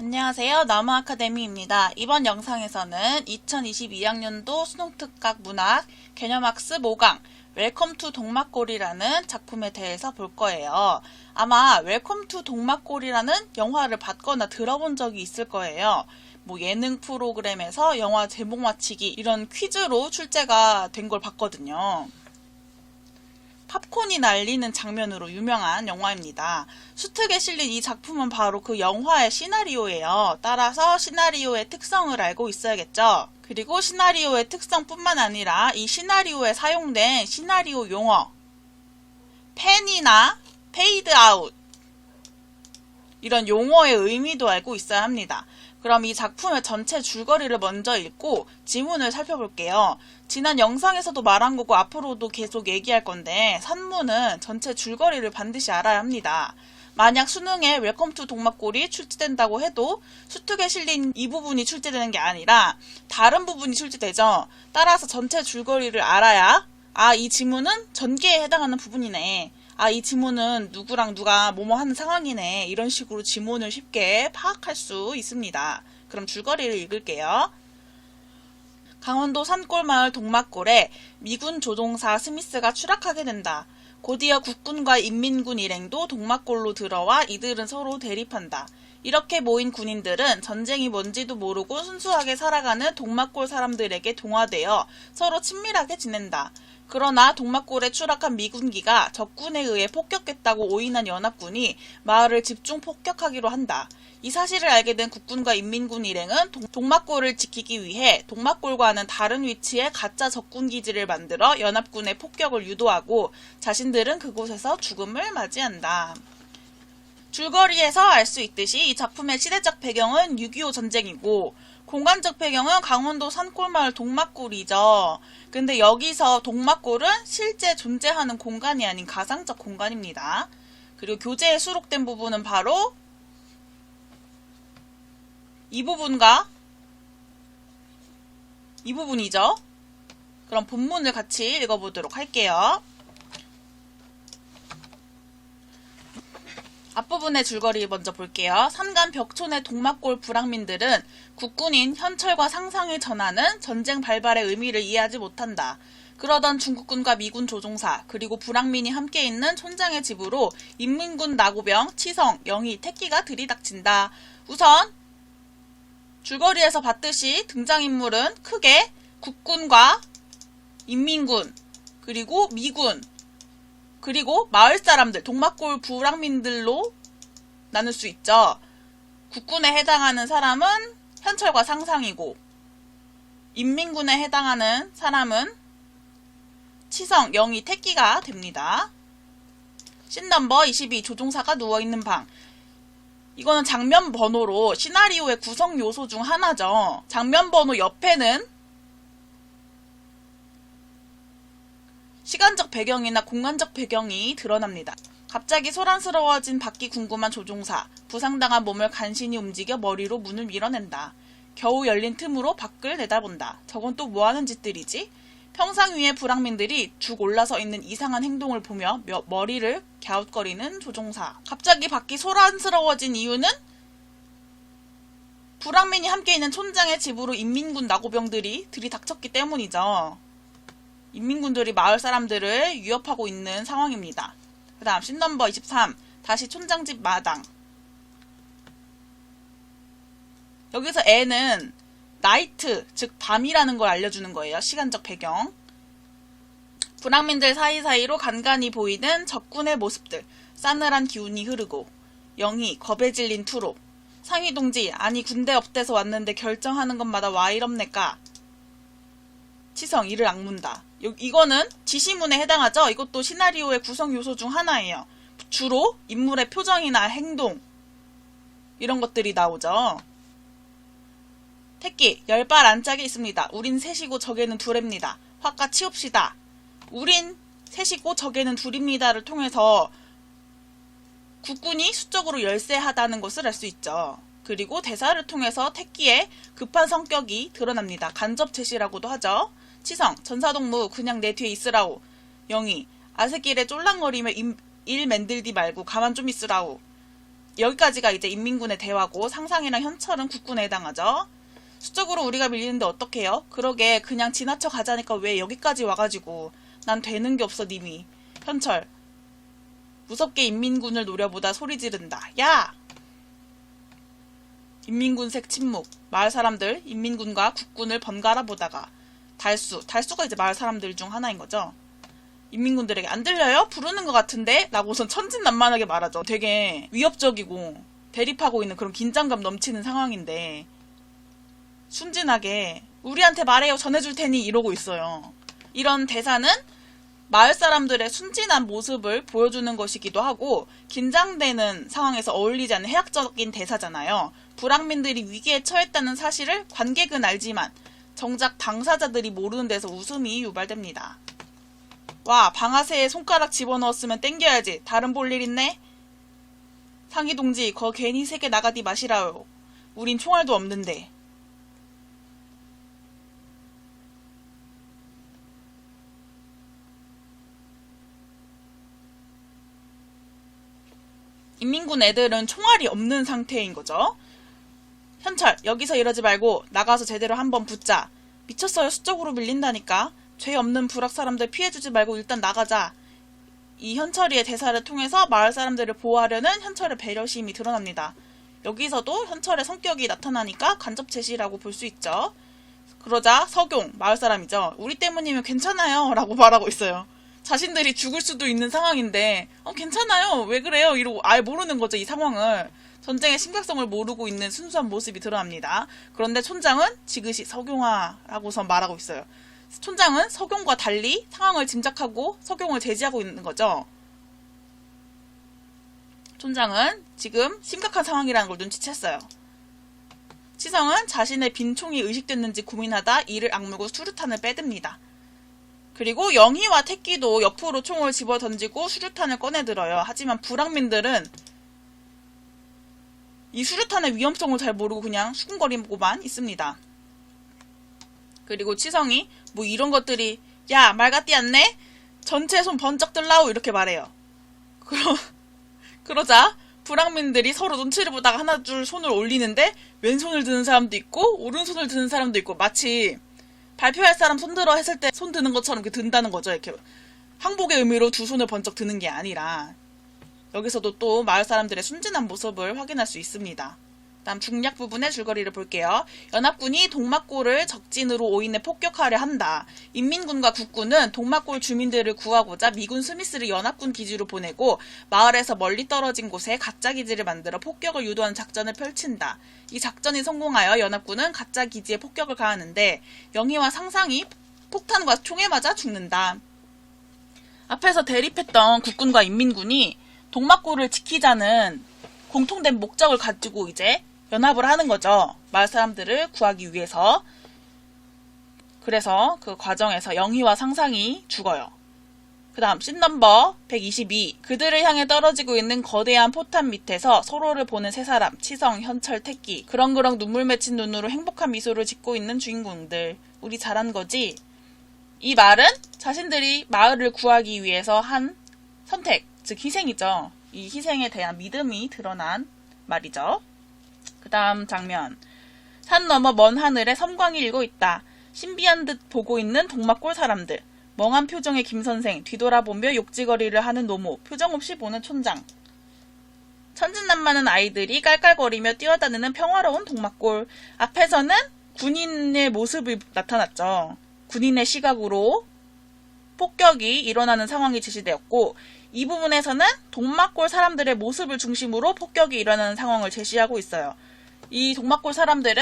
안녕하세요. 나무아카데미입니다. 이번 영상에서는 2022학년도 수능특각 문학 개념학습 5강 웰컴 투 동막골이라는 작품에 대해서 볼 거예요. 아마 웰컴 투 동막골이라는 영화를 봤거나 들어본 적이 있을 거예요. 뭐 예능 프로그램에서 영화 제목 맞히기 이런 퀴즈로 출제가 된 걸 봤거든요. 팝콘이 날리는 장면으로 유명한 영화입니다. 수특에 실린 이 작품은 바로 그 영화의 시나리오예요. 따라서 시나리오의 특성을 알고 있어야겠죠. 그리고 시나리오의 특성뿐만 아니라 이 시나리오에 사용된 시나리오 용어 팬이나 페이드 아웃 이런 용어의 의미도 알고 있어야 합니다. 그럼 이 작품의 전체 줄거리를 먼저 읽고 지문을 살펴볼게요. 지난 영상에서도 말한 거고 앞으로도 계속 얘기할 건데 산문은 전체 줄거리를 반드시 알아야 합니다. 만약 수능에 웰컴 투 동막골이 출제된다고 해도 수특에 실린 이 부분이 출제되는 게 아니라 다른 부분이 출제되죠. 따라서 전체 줄거리를 알아야 이 지문은 전개에 해당하는 부분이네. 이 지문은 누구랑 누가 뭐뭐 하는 상황이네. 이런 식으로 지문을 쉽게 파악할 수 있습니다. 그럼 줄거리를 읽을게요. 강원도 산골마을 동막골에 미군 조종사 스미스가 추락하게 된다. 곧이어 국군과 인민군 일행도 동막골로 들어와 이들은 서로 대립한다. 이렇게 모인 군인들은 전쟁이 뭔지도 모르고 순수하게 살아가는 동막골 사람들에게 동화되어 서로 친밀하게 지낸다. 그러나 동막골에 추락한 미군기가 적군에 의해 폭격했다고 오인한 연합군이 마을을 집중 폭격하기로 한다. 이 사실을 알게 된 국군과 인민군 일행은 동막골을 지키기 위해 동막골과는 다른 위치에 가짜 적군기지를 만들어 연합군의 폭격을 유도하고 자신들은 그곳에서 죽음을 맞이한다. 줄거리에서 알 수 있듯이 이 작품의 시대적 배경은 6.25 전쟁이고 공간적 배경은 강원도 산골마을 동막골이죠. 근데 여기서 동막골은 실제 존재하는 공간이 아닌 가상적 공간입니다. 그리고 교재에 수록된 부분은 바로 이 부분과 이 부분이죠. 그럼 본문을 같이 읽어보도록 할게요. 앞부분의 줄거리 먼저 볼게요. 산간 벽촌의 동막골 불황민들은 국군인 현철과 상상이 전하는 전쟁 발발의 의미를 이해하지 못한다. 그러던 중국군과 미군 조종사 그리고 불황민이 함께 있는 촌장의 집으로 인민군 나고병, 치성, 영희, 택기가 들이닥친다. 우선 줄거리에서 봤듯이 등장인물은 크게 국군과 인민군 그리고 미군 그리고 마을 사람들, 동막골 불황민들로 나눌 수 있죠. 국군에 해당하는 사람은 현철과 상상이고 인민군에 해당하는 사람은 치성, 영희, 택기가 됩니다. 씬 넘버 22 조종사가 누워있는 방. 이거는 장면 번호로 시나리오의 구성 요소 중 하나죠. 장면 번호 옆에는 시간적 배경이나 공간적 배경이 드러납니다. 갑자기 소란스러워진 밖이 궁금한 조종사. 부상당한 몸을 간신히 움직여 머리로 문을 밀어낸다. 겨우 열린 틈으로 밖을 내다본다. 저건 또 뭐하는 짓들이지? 평상 위에 불황민들이 죽 올라서 있는 이상한 행동을 보며 머리를 갸웃거리는 조종사. 갑자기 밖이 소란스러워진 이유는 불황민이 함께 있는 촌장의 집으로 인민군 나고병들이 들이닥쳤기 때문이죠. 인민군들이 마을 사람들을 위협하고 있는 상황입니다. 그 다음 씬 넘버 23 다시 촌장집 마당. 여기서 N은 나이트, 즉 밤이라는 걸 알려주는 거예요. 시간적 배경. 불황민들 사이사이로 간간히 보이는 적군의 모습들. 싸늘한 기운이 흐르고 영희, 겁에 질린 투로. 상위 동지, 아니 군대 업돼서 왔는데 결정하는 것마다 와 이럽네까. 치성, 이를 악문다. 이거는 지시문에 해당하죠. 이것도 시나리오의 구성 요소 중 하나예요. 주로 인물의 표정이나 행동 이런 것들이 나오죠. 택기, 열발 안짝이 있습니다. 우린 셋이고 적에는 둘입니다. 화가 치웁시다. 우린 셋이고 적에는 둘입니다를 통해서 국군이 수적으로 열세하다는 것을 알 수 있죠. 그리고 대사를 통해서 택기의 급한 성격이 드러납니다. 간접 제시라고도 하죠. 치성, 전사동무 그냥 내 뒤에 있으라오. 영희, 아새길에 쫄랑거리며 일 만들디 말고 가만 좀 있으라오. 여기까지가 이제 인민군의 대화고 상상이랑 현철은 국군에 해당하죠. 수적으로 우리가 밀리는데 어떡해요? 그러게 그냥 지나쳐 가자니까 왜 여기까지 와가지고 난 되는 게 없어 님이. 현철 무섭게 인민군을 노려보다 소리 지른다. 야! 인민군색 침묵. 마을 사람들 인민군과 국군을 번갈아 보다가 달수가 이제 마을 사람들 중 하나인 거죠. 인민군들에게 안 들려요? 부르는 것 같은데? 라고선 천진난만하게 말하죠. 되게 위협적이고 대립하고 있는 그런 긴장감 넘치는 상황인데 순진하게 우리한테 말해요 전해줄 테니 이러고 있어요. 이런 대사는 마을 사람들의 순진한 모습을 보여주는 것이기도 하고 긴장되는 상황에서 어울리지 않는 해학적인 대사잖아요. 불황민들이 위기에 처했다는 사실을 관객은 알지만 정작 당사자들이 모르는 데서 웃음이 유발됩니다. 와, 방아쇠에 손가락 집어넣었으면 땡겨야지. 다른 볼 일 있네? 상희 동지, 거 괜히 세게 나가디 마시라요. 우린 총알도 없는데. 인민군 애들은 총알이 없는 상태인 거죠. 현철, 여기서 이러지 말고 나가서 제대로 한번 붙자. 미쳤어요. 수적으로 밀린다니까. 죄 없는 불악 사람들 피해주지 말고 일단 나가자. 이 현철이의 대사를 통해서 마을 사람들을 보호하려는 현철의 배려심이 드러납니다. 여기서도 현철의 성격이 나타나니까 간접 제시라고 볼 수 있죠. 그러자 석용, 마을 사람이죠. 우리 때문이면 괜찮아요 라고 말하고 있어요. 자신들이 죽을 수도 있는 상황인데 괜찮아요. 왜 그래요? 이러고 아예 모르는 거죠. 이 상황을. 전쟁의 심각성을 모르고 있는 순수한 모습이 드러납니다. 그런데 촌장은 지그시 석용아라고서 말하고 있어요. 촌장은 석용과 달리 상황을 짐작하고 석용을 제지하고 있는 거죠. 촌장은 지금 심각한 상황이라는 걸 눈치챘어요. 치성은 자신의 빈총이 의식됐는지 고민하다 이를 악물고 수류탄을 빼듭니다. 그리고 영희와 태끼도 옆으로 총을 집어 던지고 수류탄을 꺼내들어요. 하지만 불황민들은 이 수류탄의 위험성을 잘 모르고 그냥 수군거리고만 있습니다. 그리고 치성이 뭐 이런 것들이 야 말 같지 않네? 전체 손 번쩍 들라오 이렇게 말해요. 그러자 불황민들이 서로 눈치를 보다가 하나 둘 손을 올리는데 왼손을 드는 사람도 있고 오른손을 드는 사람도 있고 마치 발표할 사람 손 들어 했을 때 손 드는 것처럼 이렇게 든다는 거죠. 이렇게 항복의 의미로 두 손을 번쩍 드는 게 아니라 여기서도 또 마을 사람들의 순진한 모습을 확인할 수 있습니다. 다음 중략 부분의 줄거리를 볼게요. 연합군이 동막골을 적진으로 오인해 폭격하려 한다. 인민군과 국군은 동막골 주민들을 구하고자 미군 스미스를 연합군 기지로 보내고 마을에서 멀리 떨어진 곳에 가짜 기지를 만들어 폭격을 유도하는 작전을 펼친다. 이 작전이 성공하여 연합군은 가짜 기지에 폭격을 가하는데 영희와 상상이 폭탄과 총에 맞아 죽는다. 앞에서 대립했던 국군과 인민군이 동막골을 지키자는 공통된 목적을 가지고 이제 연합을 하는 거죠. 마을 사람들을 구하기 위해서. 그래서 그 과정에서 영희와 상상이 죽어요. 그 다음 씬 넘버 122. 그들을 향해 떨어지고 있는 거대한 포탄 밑에서 서로를 보는 세 사람. 치성, 현철, 태끼. 그렁그렁 눈물 맺힌 눈으로 행복한 미소를 짓고 있는 주인공들. 우리 잘한 거지? 이 말은 자신들이 마을을 구하기 위해서 한 선택, 즉 희생이죠. 이 희생에 대한 믿음이 드러난 말이죠. 그 다음 장면. 산 너머 먼 하늘에 섬광이 일고 있다. 신비한 듯 보고 있는 동막골 사람들. 멍한 표정의 김선생, 뒤돌아보며 욕지거리를 하는 노모, 표정 없이 보는 촌장. 천진난만한 아이들이 깔깔거리며 뛰어다니는 평화로운 동막골. 앞에서는 군인의 모습이 나타났죠. 군인의 시각으로 폭격이 일어나는 상황이 제시되었고 이 부분에서는 동막골 사람들의 모습을 중심으로 폭격이 일어나는 상황을 제시하고 있어요. 이 동막골 사람들은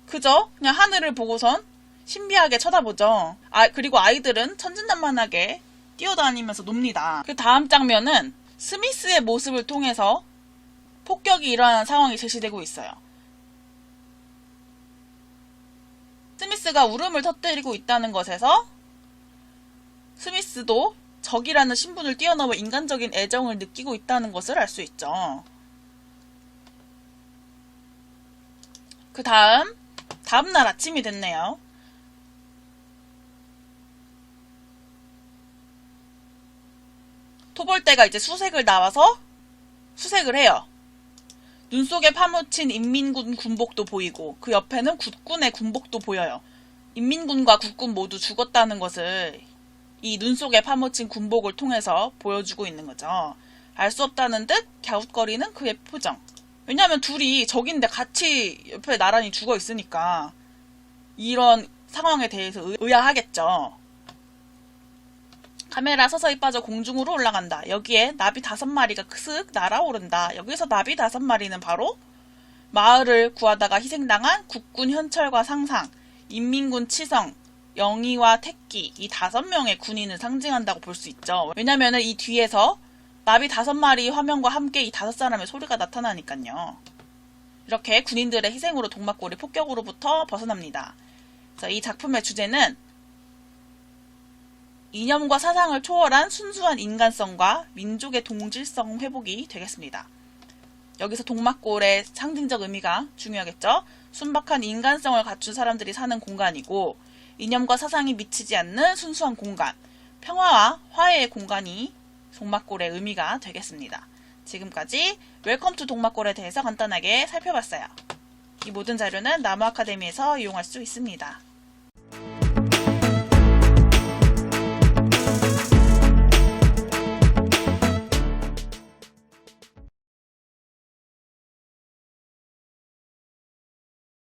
그저 그냥 하늘을 보고선 신비하게 쳐다보죠. 그리고 아이들은 천진난만하게 뛰어다니면서 놉니다. 그 다음 장면은 스미스의 모습을 통해서 폭격이 일어나는 상황이 제시되고 있어요. 스미스가 울음을 터뜨리고 있다는 것에서 스미스도 적이라는 신분을 뛰어넘어 인간적인 애정을 느끼고 있다는 것을 알 수 있죠. 그 다음날 아침이 됐네요. 토벌대가 이제 수색을 나와서 수색을 해요. 눈 속에 파묻힌 인민군 군복도 보이고 그 옆에는 국군의 군복도 보여요. 인민군과 국군 모두 죽었다는 것을 이 눈 속에 파묻힌 군복을 통해서 보여주고 있는 거죠. 알 수 없다는 듯 갸웃거리는 그의 표정. 왜냐하면 둘이 적인데 같이 옆에 나란히 죽어 있으니까 이런 상황에 대해서 의아하겠죠. 카메라 서서히 빠져 공중으로 올라간다. 여기에 나비 5마리가 슥 날아오른다. 여기서 나비 5마리는 바로 마을을 구하다가 희생당한 국군 현철과 상상, 인민군 치성, 영희와 택기 이 5명의 군인을 상징한다고 볼 수 있죠. 왜냐면은 이 뒤에서 나비 5마리 화면과 함께 이 5사람의 소리가 나타나니까요. 이렇게 군인들의 희생으로 동막골이 폭격으로부터 벗어납니다. 그래서 이 작품의 주제는 이념과 사상을 초월한 순수한 인간성과 민족의 동질성 회복이 되겠습니다. 여기서 동막골의 상징적 의미가 중요하겠죠. 순박한 인간성을 갖춘 사람들이 사는 공간이고 이념과 사상이 미치지 않는 순수한 공간, 평화와 화해의 공간이 동막골의 의미가 되겠습니다. 지금까지 웰컴 투 동막골에 대해서 간단하게 살펴봤어요. 이 모든 자료는 나무 아카데미에서 이용할 수 있습니다.